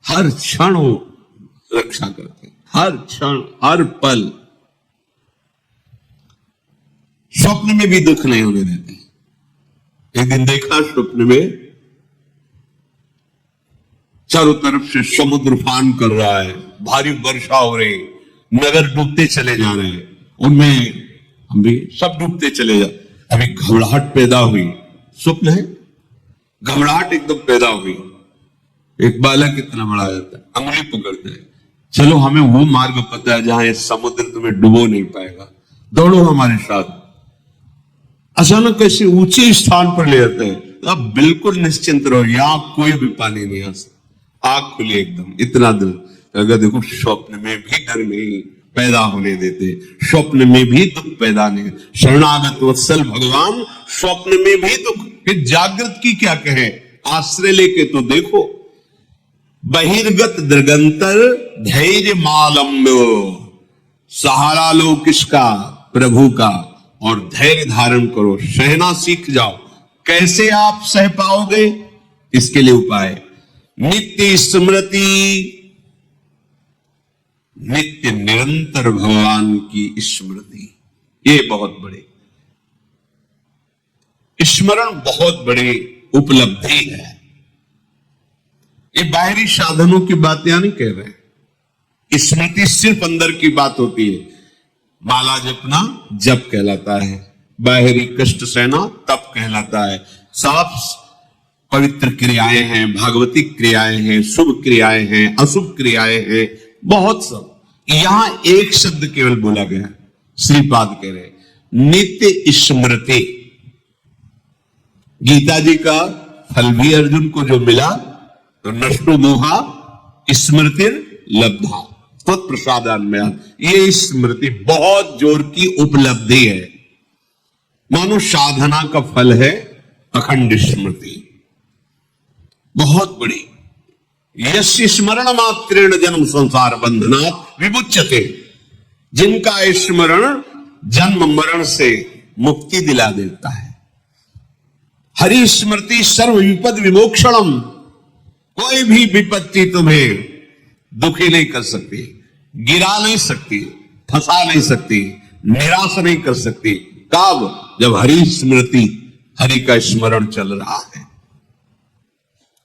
हर क्षण वो रक्षा करते हैं, हर क्षण, हर पल। स्वप्न में भी दुख नहीं होने देते। एक दिन देखा स्वप्न में चारों तरफ से समुद्र फान कर रहा है, भारी वर्षा हो रही, नगर डूबते चले जा रहे हैं, उनमें हम भी सब डूबते चले जा। अभी घबराहट पैदा हुई, स्वप्न है, घबराहट एकदम पैदा हुई। एक बालक इतना बड़ा जाता है, अंगुली पकड़ता है, चलो हमें वो मार्ग पता है जहां ये समुद्र तुम्हें डुबो नहीं पाएगा, दौड़ो हमारे साथ। अचानक ऐसे ऊंचे स्थान पर ले जाते हैं, तो आप बिल्कुल निश्चिंत रहो, यहां कोई भी पानी नहीं आ सकता। आग खुली एकदम, इतना दिल। अगर देखो स्वप्न में भी डर नहीं पैदा होने देते, स्वप्न में भी दुख पैदा नहीं। शरणागत वत्सल भगवान स्वप्न में भी दुख, फिर जागृत की क्या कहे, आश्रय लेके तो देखो। बहिर्गत दृगंतर धैर्य मालम्ब्य, सहारा लो किसका, प्रभु का, और धैर्य धारण करो, सहना सीख जाओ। कैसे आप सह पाओगे, इसके लिए उपाय नित्य स्मृति, नित्य निरंतर भगवान की स्मृति। ये बहुत बड़े स्मरण, बहुत बड़ी उपलब्धि है। ये बाहरी साधनों की बात यहां नहीं कह रहे, स्मृति सिर्फ अंदर की बात होती है। माला जपना जप कहलाता है, बाहरी कष्ट सहना तप कहलाता है। साफ पवित्र क्रियाएं हैं, भागवती क्रियाएं हैं, शुभ क्रियाएं हैं, अशुभ क्रियाएं हैं, बहुत सब। यहां एक शब्द केवल बोला गया, श्रीपाद कह रहे नित्य स्मृति। गीता जी का फल भी अर्जुन को जो मिला, तो नष्टो मोहा स्मृतिर लब्धा तत्प्रसादान्मया, ये स्मृति बहुत जोर की उपलब्धि है। मानो साधना का फल है अखंड स्मृति, बहुत बड़ी। यस्य स्मरण मात्रेण जन्म संसार बंधनात् विमुच्यते, जिनका स्मरण जन्म मरण से मुक्ति दिला देता है। हरि स्मृति सर्व विपद विमोक्षणम, कोई भी विपत्ति तुम्हें दुखी नहीं कर सकती, गिरा नहीं सकती, फंसा नहीं सकती, निराश नहीं कर सकती। कब, जब हरि स्मृति, हरि का स्मरण चल रहा है।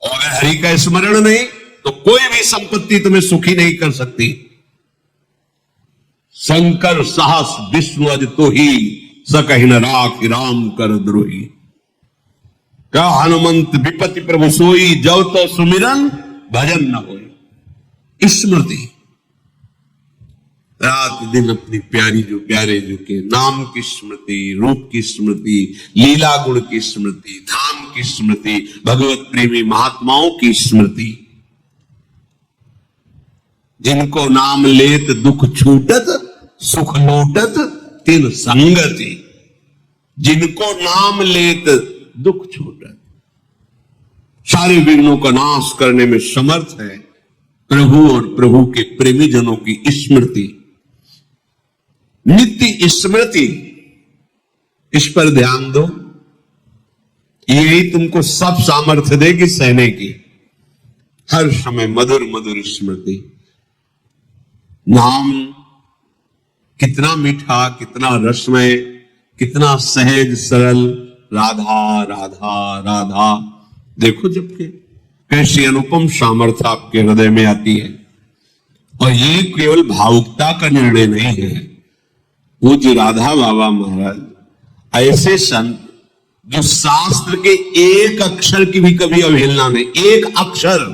और अगर हरि का स्मरण नहीं, तो कोई भी संपत्ति तुम्हें सुखी नहीं कर सकती। शंकर साहस विष्णु अजितो ही, सकहि न राखि राम कर द्रोही। क्या हनुमंत विपत्ति प्रभु सोई, जब तो सुमिरन भजन न होई। स्मृति रात दिन अपनी प्यारी जो प्यारे जो के नाम की स्मृति, रूप की स्मृति, लीला गुण की स्मृति, धाम की स्मृति, भगवत प्रेमी महात्माओं की स्मृति। जिनको नाम लेत दुख छूटत, सुख लूटत तिन संगति। जिनको नाम लेत दुख छूटत, सारे विघ्नों का नाश करने में समर्थ है प्रभु और प्रभु के प्रेमी जनों की स्मृति। नित्य स्मृति, इस पर ध्यान दो, यही तुमको सब सामर्थ्य देगी सहने की। हर समय मधुर मधुर स्मृति। नाम कितना मीठा, कितना रसमय, कितना सहज सरल, राधा राधा राधा। देखो जबकि कैसी अनुपम सामर्थ्य आपके हृदय में आती है। और ये केवल भावुकता का निर्णय नहीं है। पूज्य राधा बाबा महाराज ऐसे संत जो शास्त्र के एक अक्षर की भी कभी अवहेलना नहीं, एक अक्षर,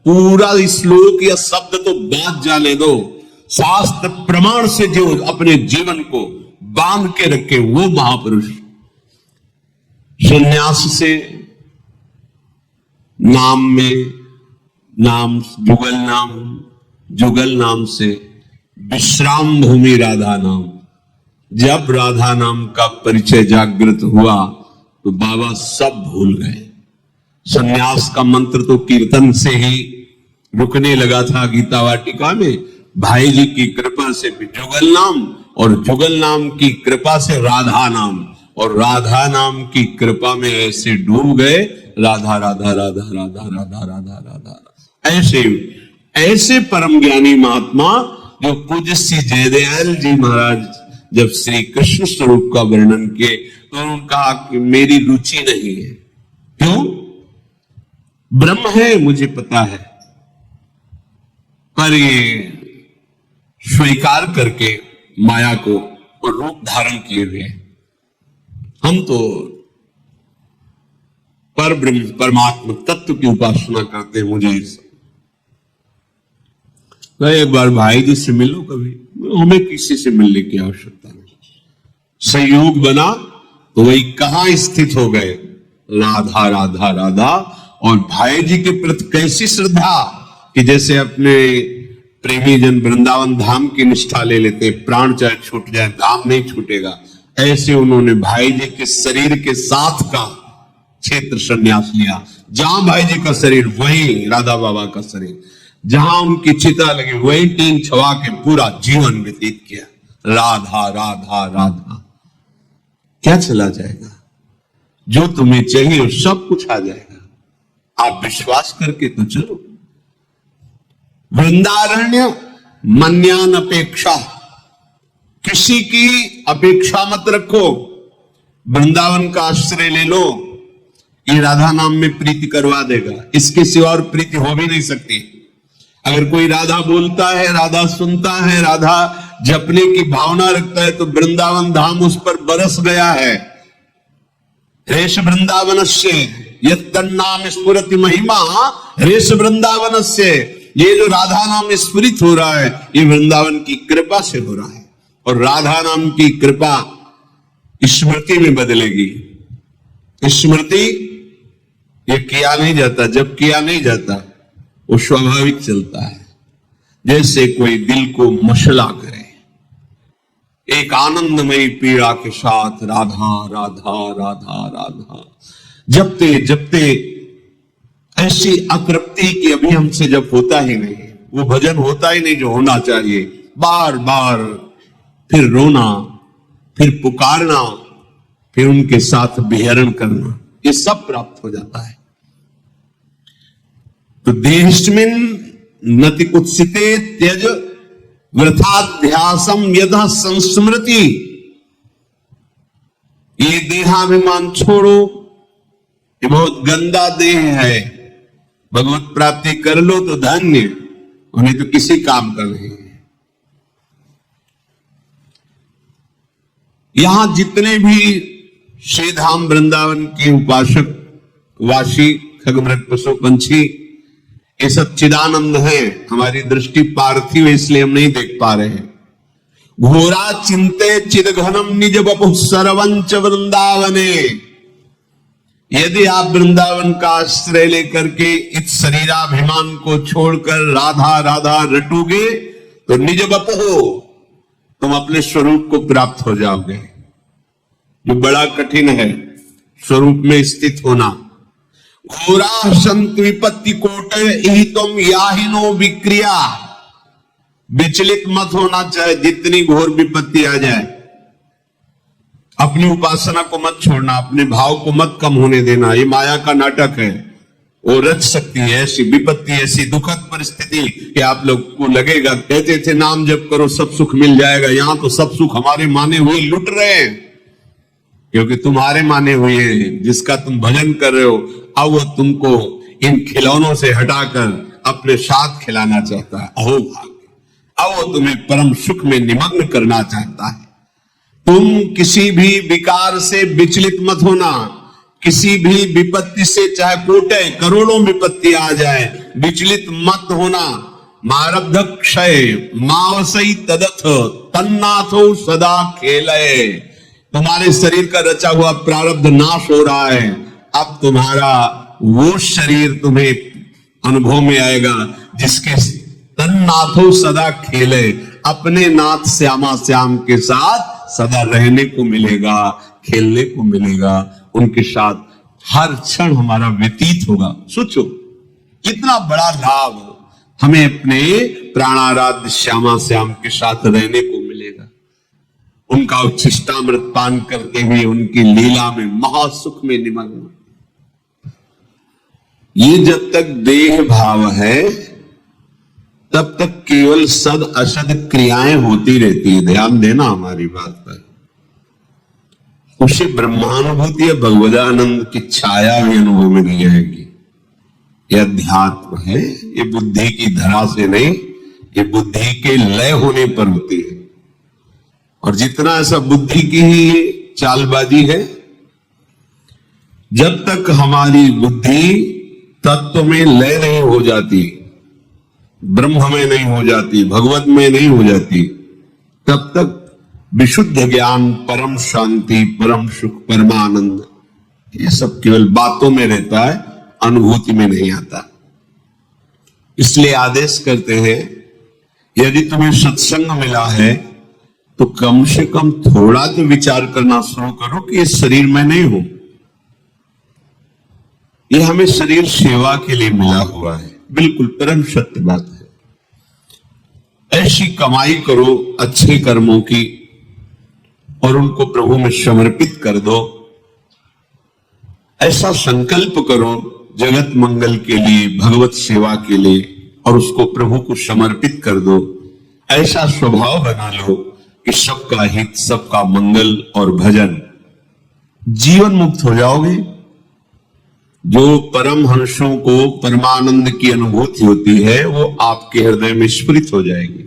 पूरा श्लोक या शब्द तो बात जाने दो, शास्त्र प्रमाण से जो अपने जीवन को बांध के रखे, वो महापुरुष। संन्यास से नाम में नाम, जुगल नाम से विश्राम भूमि राधा नाम। जब राधा नाम का परिचय जागृत हुआ तो बाबा सब भूल गए। संन्यास का मंत्र तो कीर्तन से ही रुकने लगा था गीता वाटिका में। भाई जी की कृपा से जुगल नाम, और जुगल नाम की कृपा से राधा नाम, और राधा नाम की कृपा में ऐसे डूब गए, राधा राधा राधा राधा राधा राधा राधा, ऐसे ऐसे परम ज्ञानी महात्मा जो पूज्य श्री जयदयाल जी महाराज जब श्री कृष्ण स्वरूप का वर्णन किए तो उन्होंने कहा कि मेरी रुचि नहीं है। क्यों? ब्रह्म है मुझे पता है, पर ये स्वीकार करके माया को और रूप धारण किए हुए हम तो पर ब्रह्म परमात्मा तत्व की उपासना करते हैं। मुझे एक बार भाई जी से मिलो, कभी हमें किसी से मिलने की आवश्यकता नहीं। संयोग बना तो वही कहां स्थित हो गए, राधा राधा राधा। और भाई जी के प्रति कैसी श्रद्धा कि जैसे अपने प्रेमी जन वृंदावन धाम की निष्ठा ले लेते, प्राण चाहे छूट जाए धाम नहीं छूटेगा, ऐसे उन्होंने भाई जी के शरीर के साथ का क्षेत्र संन्यास लिया। जहां भाई जी का शरीर वहीं राधा बाबा का शरीर, जहां उनकी चिता लगी वही टीन छवा के पूरा जीवन व्यतीत किया। राधा राधा राधा। क्या चला जाएगा? जो तुम्हें चाहिए वो सब कुछ आ जाएगा। आप विश्वास करके तो चलो। वृंदारण्य मन्यान अपेक्षा, किसी की अपेक्षा मत रखो। वृंदावन का आश्रय ले लो, ये राधा नाम में प्रीति करवा देगा। इसके सिवा और प्रीति हो भी नहीं सकती। अगर कोई राधा बोलता है, राधा सुनता है, राधा जपने की भावना रखता है तो वृंदावन धाम उस पर बरस गया है। रेश वृंदावन से यत्तन्नाम स्फुरति महिमा रेश वृंदावन से। ये जो राधा नाम स्फुरित हो रहा है ये वृंदावन की कृपा से हो रहा है। और राधा नाम की कृपा स्मृति में बदलेगी। स्मृति ये किया नहीं जाता, जब किया नहीं जाता वो स्वाभाविक चलता है। जैसे कोई दिल को मसला करे, एक आनंदमयी पीड़ा के साथ राधा राधा राधा राधा जपते जपते ऐसी अतृप्ति की अभी हमसे जब होता ही नहीं, वो भजन होता ही नहीं जो होना चाहिए। बार बार फिर रोना, फिर पुकारना, फिर उनके साथ विहरण करना, ये सब प्राप्त हो जाता है। तो देशमिन नति कुत्सिते त्यज वृथाध्यासम यथा संस्मृति। ये देहाभिमान छोड़ो, ये बहुत गंदा देह है। भगवत प्राप्ति कर लो तो धन्य, उन्हें तो किसी काम का नहीं है। यहां जितने भी श्री धाम वृंदावन के उपासक वासी खगमृग पशु पंछी ये सब चिदानंद है। हमारी दृष्टि पार्थिव है इसलिए हम नहीं देख पा रहे हैं। घोरा चिंते चिदघनम निज बपु सर्वंच वृंदावने। यदि आप वृंदावन का आश्रय लेकर के इस शरीराभिमान को छोड़कर राधा राधा रटोगे तो निज बपु तुम अपने स्वरूप को प्राप्त हो जाओगे, जो बड़ा कठिन है स्वरूप में स्थित होना। घोरा संत विपत्ति कोट ही तुम याहिनो विक्रिया। विचलित मत होना, चाहे जितनी घोर विपत्ति आ जाए। अपनी उपासना को मत छोड़ना, अपने भाव को मत कम होने देना। ये माया का नाटक है, वो रच सकती है ऐसी विपत्ति, ऐसी दुखद परिस्थिति कि आप लोग को लगेगा, कहते थे नाम जप करो सब सुख मिल जाएगा। यहां तो सब सुख हमारे माने हुए लुट रहे हैं, क्योंकि तुम्हारे माने हुए हैं। जिसका तुम भजन कर रहे हो अब वो तुमको इन खिलौनों से हटाकर अपने साथ खिलाना चाहता है। अहो भाग्य, अब वो तुम्हें परम सुख में निमग्न करना चाहता है। तुम किसी भी विकार से विचलित मत होना। किसी भी विपत्ति से, चाहे कोटे करोड़ों विपत्ति आ जाए, विचलित मत होना। मारब्ध क्षय मावसई तदथ तन्नाथो सदा खेलय। तुम्हारे शरीर का रचा हुआ प्रारब्ध नाश हो रहा है। अब तुम्हारा वो शरीर तुम्हें अनुभव में आएगा जिसके तन्नाथो सदा खेले, अपने नाथ श्यामा श्याम के साथ सदा रहने को मिलेगा, खेलने को मिलेगा। उनके साथ हर क्षण हमारा व्यतीत होगा। सोचो कितना बड़ा लाभ हमें अपने प्राणाराध्य श्यामा श्याम के साथ रहने को मिलेगा। उनका उच्छिष्टामृत पान करते हुए उनकी लीला में महासुख में निमग्न। ये जब तक देह भाव है तब तक केवल सद असद क्रियाएं होती रहती है। ध्यान देना हमारी बात पर। उसे ब्रह्मानुभूति या भगवदानंद की छाया भी अनुभव में नहीं आएगी। यह अध्यात्म है, ये बुद्धि की धरा से नहीं, ये बुद्धि के लय होने पर होती है। और जितना ऐसा बुद्धि की ही चालबाजी है, जब तक हमारी बुद्धि तत्व में लय नहीं हो जाती, ब्रह्म में नहीं हो जाती, भगवत में नहीं हो जाती, तब तक विशुद्ध ज्ञान, परम शांति, परम सुख, परमानंद, ये सब केवल बातों में रहता है, अनुभूति में नहीं आता। इसलिए आदेश करते हैं, यदि तुम्हें सत्संग मिला है तो कम से कम थोड़ा तो विचार करना शुरू करो कि इस शरीर में नहीं हूं। यह हमें शरीर सेवा के लिए मिला हुआ है, बिल्कुल परम सत्य बात है। ऐसी कमाई करो अच्छे कर्मों की और उनको प्रभु में समर्पित कर दो। ऐसा संकल्प करो जगत मंगल के लिए, भगवत सेवा के लिए, और उसको प्रभु को समर्पित कर दो। ऐसा स्वभाव बना लो कि सबका हित, सबका मंगल और भजन, जीवन मुक्त हो जाओगे। जो परमहंसों को परमानंद की अनुभूति होती है वो आपके हृदय में स्फुरित हो जाएगी।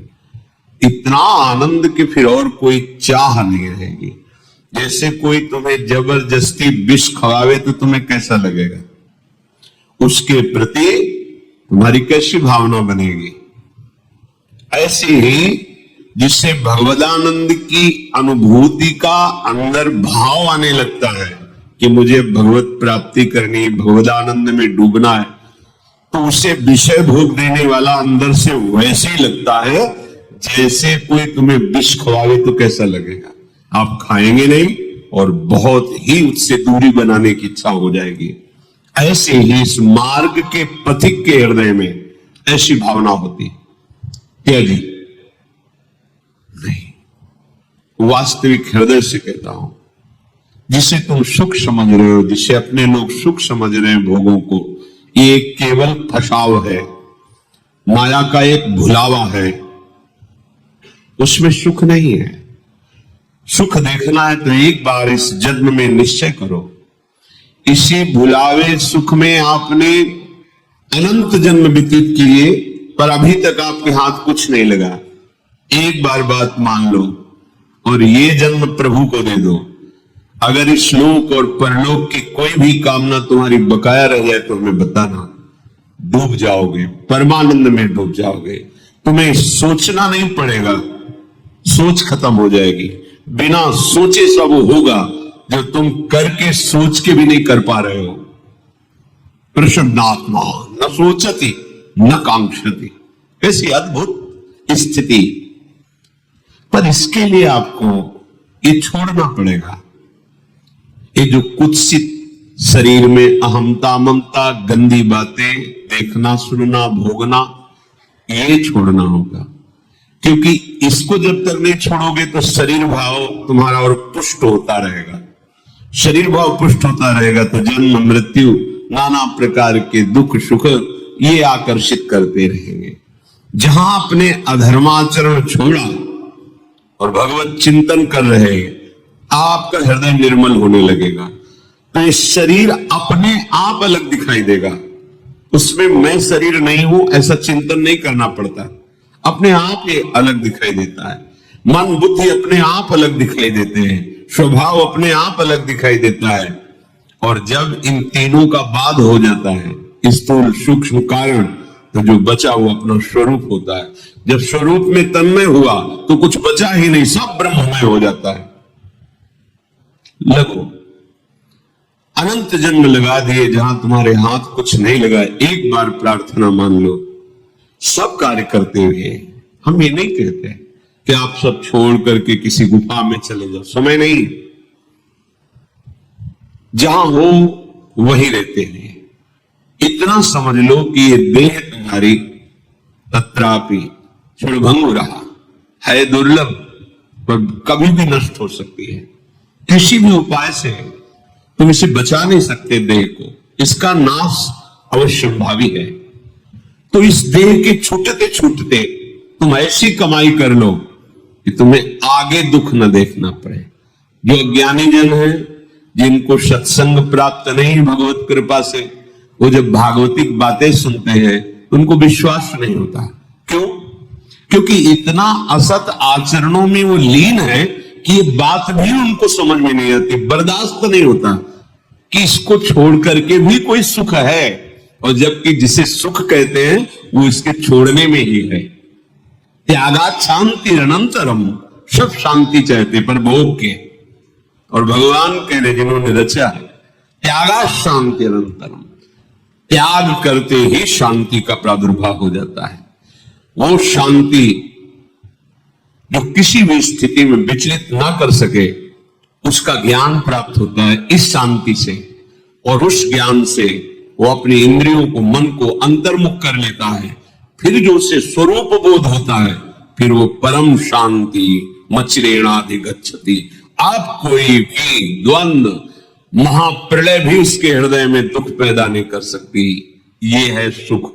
इतना आनंद कि फिर और कोई चाह नहीं रहेगी। जैसे कोई तुम्हें जबरदस्ती विष खवावे तो तुम्हें कैसा लगेगा, उसके प्रति तुम्हारी कैसी भावना बनेगी। ऐसे ही जिससे भगवदानंद की अनुभूति का अंदर भाव आने लगता है कि मुझे भगवत प्राप्ति करनी, भगवदानंद में डूबना है, तो उसे विषय भोग देने वाला अंदर से वैसे ही लगता है जैसे कोई तुम्हें विष खवावे तो कैसा लगेगा। आप खाएंगे नहीं और बहुत ही उससे दूरी बनाने की इच्छा हो जाएगी। ऐसे ही इस मार्ग के पथिक के हृदय में ऐसी भावना होती है। क्या जी? नहीं, वास्तविक हृदय से कहता हूं, जिसे तुम सुख समझ रहे हो, जिसे अपने लोग सुख समझ रहे हैं भोगों को, ये केवल फसाव है, माया का एक भुलावा है, उसमें सुख नहीं है। सुख देखना है तो एक बार इस जन्म में निश्चय करो। इसी भुलावे सुख में आपने अनंत जन्म व्यतीत किए, पर अभी तक आपके हाथ कुछ नहीं लगा। एक बार बात मान लो और ये जन्म प्रभु को दे दो। अगर इस लोक और परलोक की कोई भी कामना तुम्हारी बकाया रह जाए तो हमें बताना, डूब जाओगे, परमानंद में डूब जाओगे। तुम्हें सोचना नहीं पड़ेगा, सोच खत्म हो जाएगी। बिना सोचे सब होगा जो तुम करके सोच के भी नहीं कर पा रहे हो। प्रसन्नात्मा न सोचती न कांक्षती, ऐसी अद्भुत स्थिति। पर इसके लिए आपको ये छोड़ना पड़ेगा, ये जो कुत्सित शरीर में अहमता, ममता, गंदी बातें देखना, सुनना, भोगना, ये छोड़ना होगा। क्योंकि इसको जब तक नहीं छोड़ोगे तो शरीर भाव तुम्हारा और पुष्ट होता रहेगा। शरीर भाव पुष्ट होता रहेगा तो जन्म, मृत्यु, नाना प्रकार के दुख सुख ये आकर्षित करते रहेंगे। जहां आपने अधर्माचरण छोड़ा और भगवत चिंतन कर रहे हैं, आपका हृदय निर्मल होने लगेगा। तो ये शरीर अपने आप अलग दिखाई देगा, उसमें मैं शरीर नहीं हूं ऐसा चिंतन नहीं करना पड़ता। अपने आप ये अलग दिखाई देता है। मन बुद्धि अपने आप अलग दिखाई देते हैं, स्वभाव अपने आप अलग दिखाई देता है। और जब इन तीनों का बाद हो जाता है, स्थूल सूक्ष्म कारण, तो जो बचा वो अपना स्वरूप होता है। जब स्वरूप में तन्मय हुआ तो कुछ बचा ही नहीं, सब ब्रह्ममय हो जाता है। लगो अनंत जन्म लगा दिए जहां तुम्हारे हाथ कुछ नहीं लगा, एक बार प्रार्थना मान लो, सब कार्य करते हुए। हम ये नहीं कहते कि आप सब छोड़ करके किसी गुफा में चले जाओ, समय नहीं। जहां हो वहीं रहते हैं। इतना समझ लो कि ये देह तुम्हारी तत्रापि क्षणभंगुर रहा है, दुर्लभ, पर कभी भी नष्ट हो सकती है। किसी भी उपाय से तुम इसे बचा नहीं सकते देह को, इसका नाश अवश्य संभावी है। तो इस देह के छूटते छूटते तुम ऐसी कमाई कर लो कि तुम्हें आगे दुख न देखना पड़े। जो अज्ञानी जन है, जिनको सत्संग प्राप्त नहीं भगवत कृपा से, वो जब भागवतिक बातें सुनते हैं उनको विश्वास नहीं होता। क्यों? क्योंकि इतना असत आचरणों में वो लीन है कि ये बात भी उनको समझ में नहीं आती, बर्दाश्त नहीं होता कि इसको छोड़ करके भी कोई सुख है, और जबकि जिसे सुख कहते हैं वो इसके छोड़ने में ही है। त्यागात शांति अनंतरम, सब शांति चाहते पर भोग के, और भगवान कह रहे जिन्होंने रचा है त्यागात शांति अनंतरम, त्याग करते ही शांति का प्रादुर्भाव हो जाता है। वो शांति जो किसी भी स्थिति में विचलित ना कर सके, उसका ज्ञान प्राप्त होता है इस शांति से, और उस ज्ञान से वो अपनी इंद्रियों को, मन को अंतर्मुख कर लेता है। फिर जो उसे स्वरूप बोध होता है, फिर वो परम शांति मचिरेणाधिगच्छति। आप कोई भी द्वंद्व, महाप्रलय भी उसके हृदय में दुख पैदा नहीं कर सकती। ये है सुख,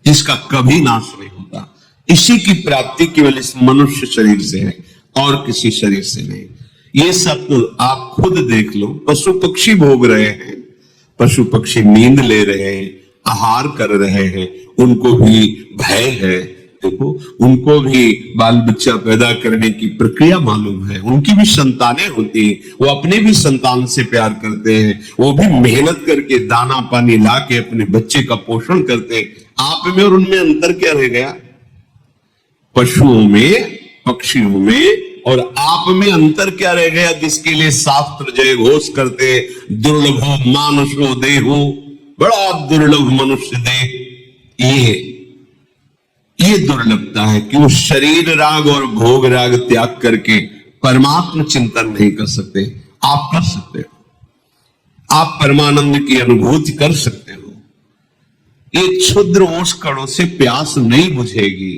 जिसका कभी नाश नहीं होता। इसी की प्राप्ति केवल इस मनुष्य शरीर से है और किसी शरीर से नहीं। ये सब तो आप खुद देख लो, पशु पक्षी भोग रहे हैं, पशु पक्षी नींद ले रहे हैं, आहार कर रहे हैं, उनको भी भय है। देखो, उनको भी बाल बच्चा पैदा करने की प्रक्रिया मालूम है, उनकी भी संतानें होती हैं, वो अपने भी संतान से प्यार करते हैं, वो भी मेहनत करके दाना पानी ला के अपने बच्चे का पोषण करते हैं। आप में और उनमें अंतर क्या रह गया? पशुओं में, पक्षियों में और आप में अंतर क्या रह गया, जिसके लिए शास्त्र जय घोष करते, दुर्लभो मानुषो देहो, बड़ा दुर्लभ मनुष्य देह। ये दुर्लभता है कि वो शरीर राग और भोग राग त्याग करके परमात्म चिंतन नहीं कर सकते। आप कर सकते हो, आप परमानंद की अनुभूति कर सकते हो। ये क्षुद्र ओस कणों से प्यास नहीं बुझेगी।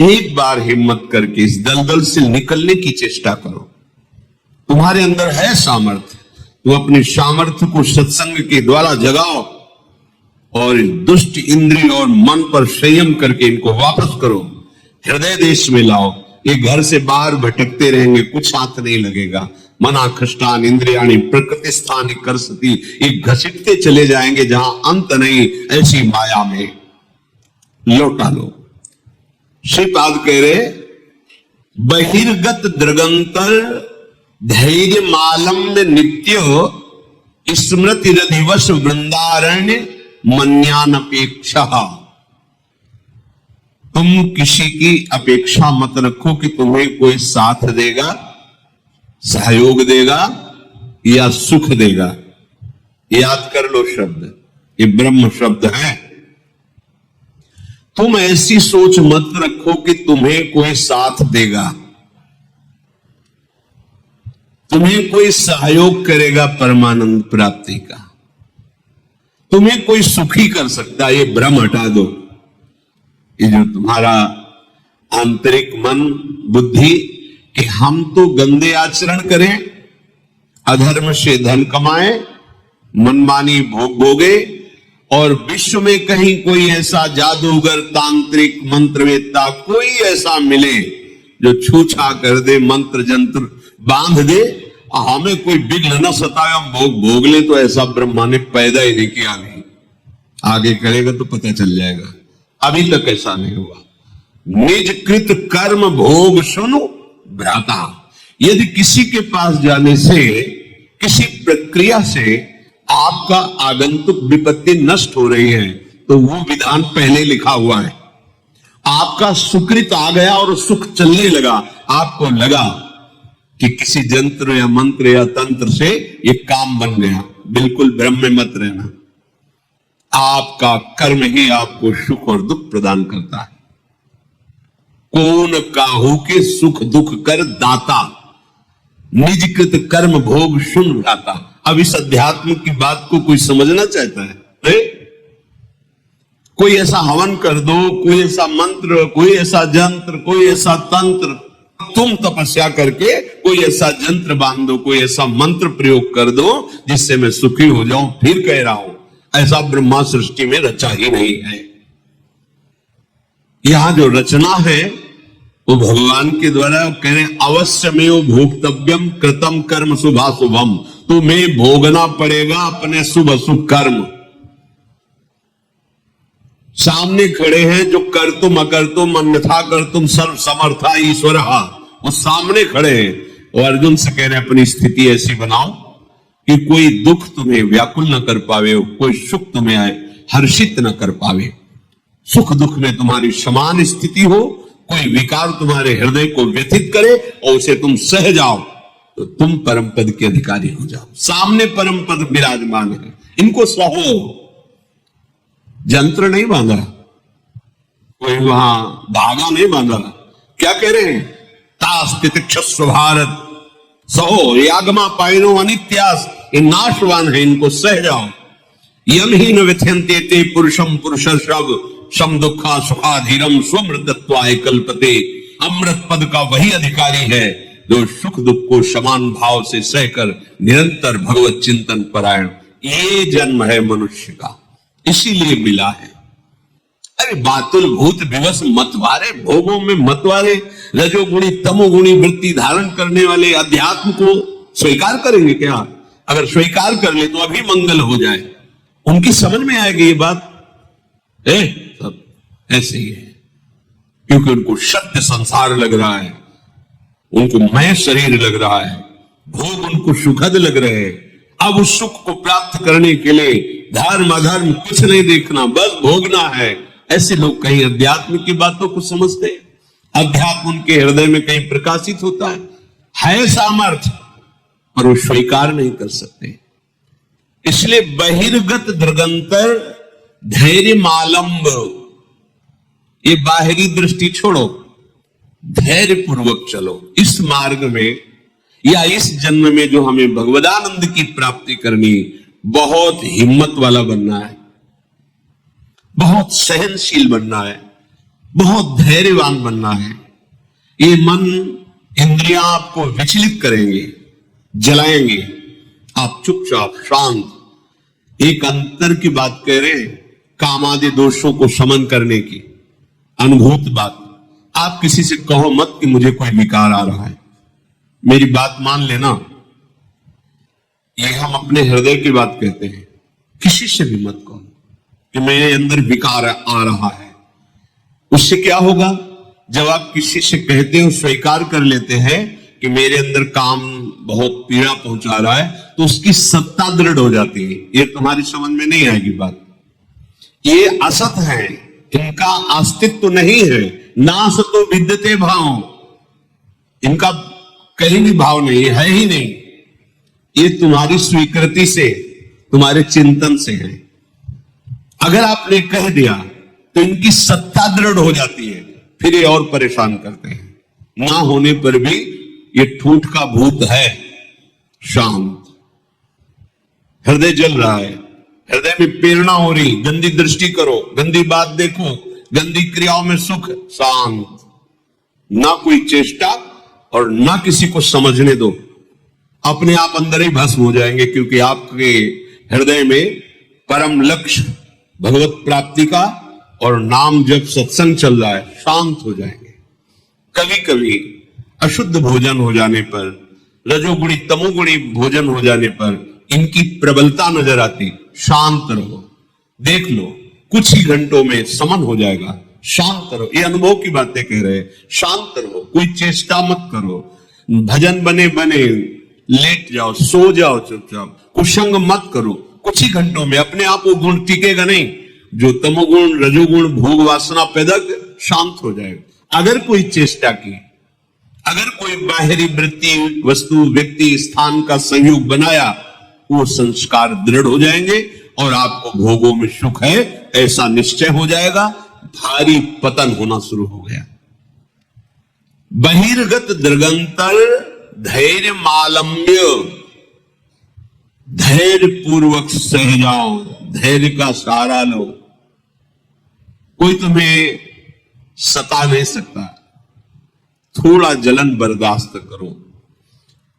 एक बार हिम्मत करके इस दलदल से निकलने की चेष्टा करो। तुम्हारे अंदर है सामर्थ्य, तुम अपनी सामर्थ्य को सत्संग के द्वारा जगाओ और दुष्ट इंद्रिय और मन पर संयम करके इनको वापस करो, हृदय देश में लाओ। ये घर से बाहर भटकते रहेंगे, कुछ हाथ नहीं लगेगा। मना खष्टान इंद्रियाणी प्रकृति स्थान कर सती, ये घसीटते चले जाएंगे जहां अंत नहीं, ऐसी माया में लौटा लो। श्रीपाद कह रहे, बहिर्गत दृगंतर धैर्य मालम्य नित्य स्मृति रधिवश वृंदारण्य मन्यान अपेक्षा। तुम किसी की अपेक्षा मत रखो कि तुम्हें कोई साथ देगा, सहयोग देगा या सुख देगा। याद कर लो शब्द, ये ब्रह्म शब्द है। तुम ऐसी सोच मत रखो कि तुम्हें कोई साथ देगा, तुम्हें कोई सहयोग करेगा परमानंद प्राप्ति का, तुम्हें कोई सुखी कर सकता है। ये भ्रम हटा दो। ये जो तुम्हारा आंतरिक मन बुद्धि कि हम तो गंदे आचरण करें, अधर्म से धन कमाए, मनमानी भोग भोगे, और विश्व में कहीं कोई ऐसा जादूगर, तांत्रिक, मंत्रवेत्ता कोई ऐसा मिले जो छूछा कर दे, मंत्र जंत्र बांध दे, हमें कोई विघ्न न सताए, हम भोग भोग ले, तो ऐसा ब्रह्मा ने पैदा ही नहीं किया। नहीं, आगे करेगा तो पता चल जाएगा। अभी तक ऐसा नहीं हुआ। निज कृत कर्म भोग सुनो भ्राता। यदि किसी के पास जाने से, किसी प्रक्रिया से आपका आगंतुक विपत्ति नष्ट हो रही है, तो वो विधान पहले लिखा हुआ है। आपका सुकृत आ गया और सुख चलने लगा, आपको लगा कि किसी जंत्र या मंत्र या तंत्र से ये काम बन गया, बिल्कुल भ्रम में मत रहना। आपका कर्म ही आपको सुख और दुख प्रदान करता है। कौन काहू के सुख दुख कर दाता, निजकृत कर्म भोग सुन भ्राता। अब इस अध्यात्म की बात को कोई समझना चाहता है? कोई ऐसा हवन कर दो, कोई ऐसा मंत्र, कोई ऐसा जंत्र, कोई ऐसा तंत्र, तुम तपस्या करके कोई ऐसा जंत्र बांध दो, कोई ऐसा मंत्र प्रयोग कर दो जिससे मैं सुखी हो जाऊं। फिर कह रहा हूं, ऐसा ब्रह्मा सृष्टि में रचा ही नहीं है। यहां जो रचना है वो भगवान के द्वारा कह रहे हैं, अवश्यमेव भोक्तव्यम कृतम कर्म शुभाशुभम, तुम्हें भोगना पड़ेगा अपने शुभ अशुभ कर्म। सामने खड़े हैं जो कर तुम अकर तुम अन्यथा कर तुम सर्व समर्था ईश्वर, वो सामने खड़े हैं। और अर्जुन से कह रहे हैं, अपनी स्थिति ऐसी बनाओ कि कोई दुख तुम्हें व्याकुल न कर पावे, कोई सुख तुम्हें हर्षित न कर पावे। सुख दुख में तुम्हारी समान स्थिति हो, कोई विकार तुम्हारे हृदय को व्यथित करे और उसे तुम सह जाओ, तो तुम परम पद के अधिकारी हो जाओ। सामने परम पद विराजमान है, इनको सहो। यंत्र नहीं बांधा, कोई वहां धागा नहीं बांधा। क्या कह रहे हैं? तास्तितिक्षस्व भारत सहो, यागमा पायनो अनित्यास, ये नाशवान है, इनको सह जाओ। यम ही न व्यथयन्ते ते पुरुषम पुरुषर्षभ सम दुखा सुखाधीरम स्वमृतत्वाय कल्पते। अमृत पद का वही अधिकारी है जो सुख दुख को समान भाव से सहकर निरंतर भगवत चिंतन परायण। ये जन्म है मनुष्य का, इसीलिए मिला है। अरे बातुल भूत विवश मतवारे, भोगों में मतवारे, रजोगुणी तमोगुणी वृत्ति धारण करने वाले अध्यात्म को स्वीकार करेंगे क्या? अगर स्वीकार कर ले तो अभी मंगल हो जाए। उनकी समझ में आएगी ये बात, सब ऐसे ही है, क्योंकि उनको सत्य संसार लग रहा है, उनको मैं शरीर लग रहा है, भोग उनको सुखद लग रहे हैं। अब उस सुख को प्राप्त करने के लिए धर्म अधर्म कुछ नहीं देखना, बस भोगना है। ऐसे लोग कहीं अध्यात्म की बातों को समझते हैं, अध्यात्म उनके हृदय में कहीं प्रकाशित होता है सामर्थ्य, पर वो स्वीकार नहीं कर सकते। इसलिए बहिर्गत दृगंतर धैर्य मालंब, ये बाहरी दृष्टि छोड़ो, धैर्य पूर्वक चलो। इस मार्ग में या इस जन्म में जो हमें भगवदानंद की प्राप्ति करनी, बहुत हिम्मत वाला बनना है, बहुत सहनशील बनना है, बहुत धैर्यवान बनना है। ये मन इंद्रियां आपको विचलित करेंगे, जलाएंगे, आप चुपचाप शांत। एक अंतर की बात कह रहे हैं, कामादि दोषों को शमन करने की अनुभूत बात। आप किसी से कहो मत कि मुझे कोई विकार आ रहा है, मेरी बात मान लेना। ये हम अपने हृदय की बात कहते हैं, किसी से भी मत कहो कि मेरे अंदर विकार आ रहा है। उससे क्या होगा? जब आप किसी से कहते हो, स्वीकार कर लेते हैं कि मेरे अंदर काम बहुत पीड़ा पहुंचा रहा है, तो उसकी सत्ता दृढ़ हो जाती है। ये तुम्हारी समझ में नहीं आएगी बात। ये असत है, इनका अस्तित्व नहीं है। नासतो विद्यते भाव, इनका कहीं भी भाव नहीं है ही नहीं। ये तुम्हारी स्वीकृति से, तुम्हारे चिंतन से है। अगर आपने कह दिया तो इनकी सत्ता दृढ़ हो जाती है, फिर ये और परेशान करते हैं। ना होने पर भी ये ठूठ का भूत है, शांत। हृदय जल रहा है, हृदय में प्रेरणा हो रही, गंदी दृष्टि करो, गंदी बात देखो, गंदी क्रियाओं में सुख, शांत। ना कोई चेष्टा और ना किसी को समझने दो, अपने आप अंदर ही भस्म हो जाएंगे। क्योंकि आपके हृदय में परम लक्ष्य भगवत प्राप्ति का और नाम जब सत्संग चल रहा है, शांत हो जाएंगे। कभी कभी अशुद्ध भोजन हो जाने पर, रजोगुणी तमोगुणी भोजन हो जाने पर इनकी प्रबलता नजर आती। शांत रहो, देख लो, कुछ ही घंटों में समन हो जाएगा। शांत रहो, ये अनुभव की बातें कह रहे हैं। शांत रहो, कोई चेष्टा मत करो। भजन बने बने लेट जाओ, सो जाओ चुपचाप, कुसंग मत करो। कुछ ही घंटों में अपने आप वो गुण टिकेगा नहीं जो तमोगुण रजोगुण भोग वासना पैदा कर, शांत हो जाएगा। अगर कोई चेष्टा की, अगर कोई बाहरी वृत्ति वस्तु व्यक्ति स्थान का संयोग बनाया, वो संस्कार दृढ़ हो जाएंगे और आपको भोगों में सुख है ऐसा निश्चय हो जाएगा। भारी पतन होना शुरू हो गया। बहिर्गत दृगंतर धैर्य मालम्य, धैर्य पूर्वक सह जाओ, धैर्य का सहारा लो। कोई तुम्हें सता नहीं सकता, थोड़ा जलन बर्दाश्त करो।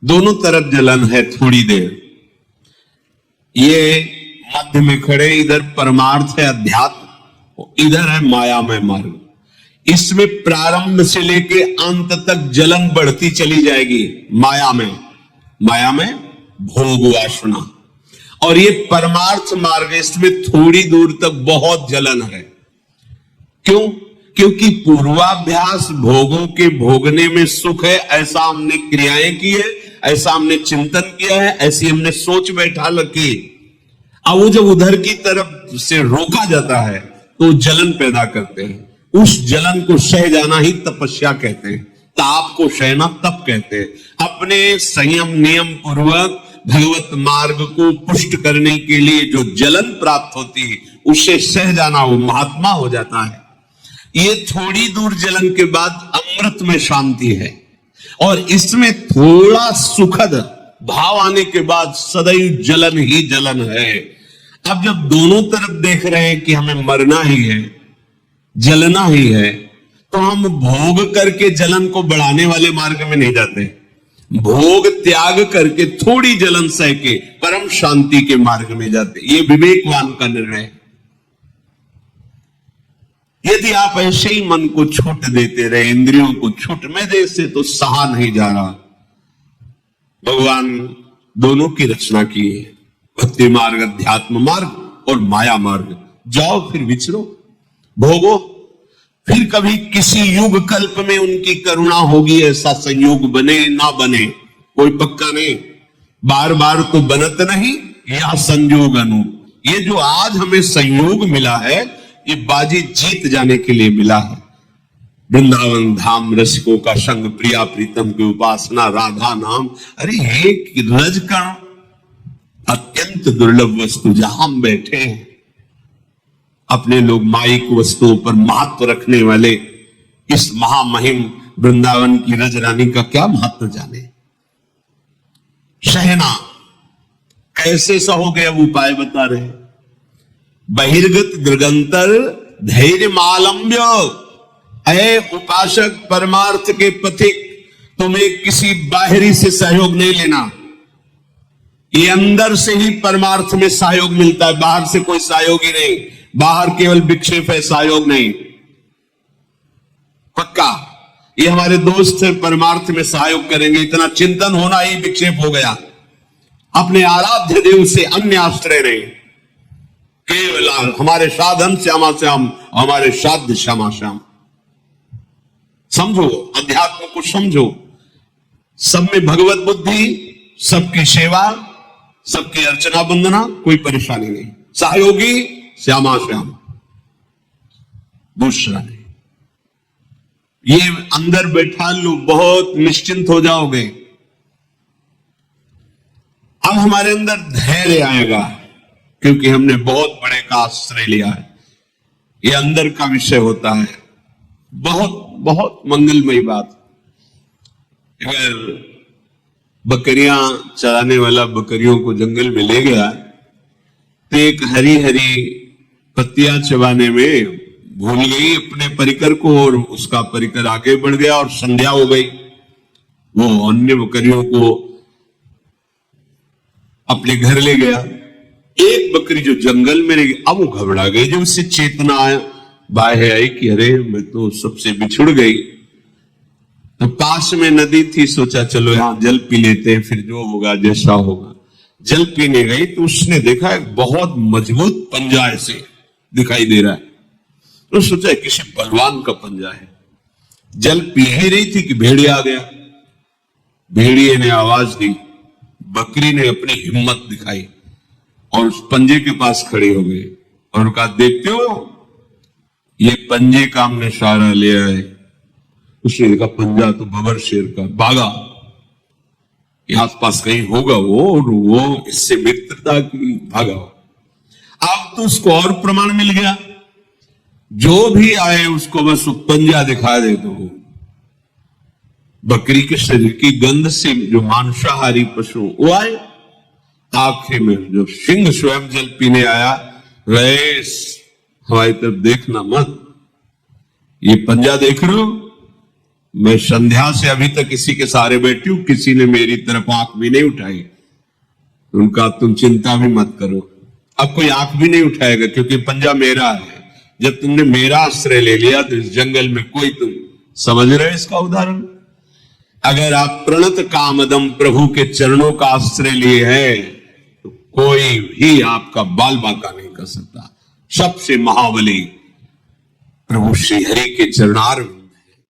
दोनों तरफ जलन है, थोड़ी देर। ये मध्य में खड़े, इधर परमार्थ है अध्यात्म, इधर है मायामय मार्ग। इसमें प्रारंभ से लेके अंत तक जलन बढ़ती चली जाएगी माया में भोग वासना। और ये परमार्थ मार्ग, इसमें थोड़ी दूर तक बहुत जलन है। क्यों? क्योंकि पूर्वाभ्यास भोगों के भोगने में सुख है, ऐसा हमने क्रियाएं की है, ऐसा हमने चिंतन किया है, ऐसी हमने सोच बैठा रखी। अब वो जब उधर की तरफ से रोका जाता है तो जलन पैदा करते हैं। उस जलन को सह जाना ही तपस्या कहते हैं। ताप को सहना तप कहते हैं। अपने संयम नियम पूर्वक भगवत मार्ग को पुष्ट करने के लिए जो जलन प्राप्त होती है, उसे सह जाना, वो महात्मा हो जाता है। ये थोड़ी दूर जलन के बाद अमृत में शांति है, और इसमें थोड़ा सुखद भाव आने के बाद सदैव जलन ही जलन है। अब जब दोनों तरफ देख रहे हैं कि हमें मरना ही है, जलना ही है, तो हम भोग करके जलन को बढ़ाने वाले मार्ग में नहीं जाते। भोग त्याग करके थोड़ी जलन सह के परम शांति के मार्ग में जाते। ये विवेकवान का निर्णय है। यदि आप ऐसे ही मन को छूट देते रहे, इंद्रियों को छूट, मैं देश से तो सहा नहीं जा रहा। भगवान दोनों की रचना की है, भक्ति मार्ग, अध्यात्म मार्ग और माया मार्ग। जाओ फिर विचरो, भोगो, फिर कभी किसी युग कल्प में उनकी करुणा होगी, ऐसा संयोग बने ना बने कोई पक्का नहीं। बार बार तो बनत नहीं या संयोग अनु। ये जो आज हमें संयोग मिला है, ये बाजी जीत जाने के लिए मिला है। वृंदावन धाम, रसिकों का संग, प्रिया प्रीतम की उपासना, राधा नाम। अरे एक रजकण अत्यंत दुर्लभ वस्तु, जहां हम बैठे हैं, अपने लोग माइक वस्तुओं पर महत्व रखने वाले इस महामहिम वृंदावन की रज रानी का क्या महत्व जाने। सहना कैसे सहोगे, अब उपाय बता रहे। बहिर्गत दृगंतर धैर्य मालंब्य। अय उपासक, परमार्थ के पथिक, तुम्हें किसी बाहरी से सहयोग नहीं लेना। ये अंदर से ही परमार्थ में सहयोग मिलता है, बाहर से कोई सहयोग ही नहीं। बाहर केवल विक्षेप है, सहयोग नहीं। पक्का ये हमारे दोस्त है, परमार्थ में सहयोग करेंगे, इतना चिंतन होना ही विक्षेप हो गया। अपने आराध्य देव से अन्य आश्रय नहीं, केवल हमारे साधन श्यामा श्याम, हमारे साध्य श्यामा श्याम। समझो, अध्यात्म को समझो। सब में भगवत बुद्धि, सबकी सेवा, सबकी अर्चना वंदना, कोई परेशानी नहीं। सहयोगी श्यामा श्याम, दूसरा नहीं। ये अंदर बैठा लो, बहुत निश्चिंत हो जाओगे। अब हमारे अंदर धैर्य आएगा, क्योंकि हमने बहुत बड़े का आश्रय लिया है। ये अंदर का विषय होता है। बहुत बहुत मंगलमयी बात। अगर बकरियां चराने वाला बकरियों को जंगल में ले गया, तो एक हरी हरी पत्तियां चबाने में भूल गई अपने परिकर को, और उसका परिकर आगे बढ़ गया और संध्या हो गई। वो अन्य बकरियों को अपने घर ले गया। एक बकरी जो जंगल में रही, अब वो घबरा गई। जब उससे चेतना बाहर आई कि अरे मैं तो सबसे बिछुड़ गई, तो पास में नदी थी, सोचा चलो यहां जल पी लेते हैं, फिर जो होगा जैसा होगा। जल पीने गई तो उसने देखा एक बहुत मजबूत पंजा ऐसे दिखाई दे रहा है। तो सोचा किसी बलवान का पंजा है। जल पी ही रही थी कि भेड़िया आ गया। भेड़िए ने आवाज दी, बकरी ने अपनी हिम्मत दिखाई और उस पंजे के पास खड़ी हो गई और कहा, देखते हो ये पंजे का हमने सहारा लिया है। उसने देखा पंजा तो बबर शेर का, भागा। आस पास कहीं होगा वो, और वो इससे मित्रता की, भागा। अब तो उसको और प्रमाण मिल गया, जो भी आए उसको बस पंजा दिखा दे। तो बकरी के शरीर की गंध से जो मांसाहारी पशु वो आए। आखिर में जो सिंह स्वयं जल पीने आया, रईस हमारी तरफ देखना मत, ये पंजा देख रहे हो, मैं संध्या से अभी तक किसी के सहारे बैठी हूं, किसी ने मेरी तरफ आंख भी नहीं उठाई। उनका तुम चिंता भी मत करो, अब कोई आंख भी नहीं उठाएगा, क्योंकि पंजा मेरा है। जब तुमने मेरा आश्रय ले लिया तो इस जंगल में कोई, तुम समझ रहे हो इसका उदाहरण? अगर आप प्रणत कामदम प्रभु के चरणों का आश्रय लिए हैं तो कोई भी आपका बाल बांका नहीं कर सकता। सबसे महाबली प्रभु श्री हरि के चरणार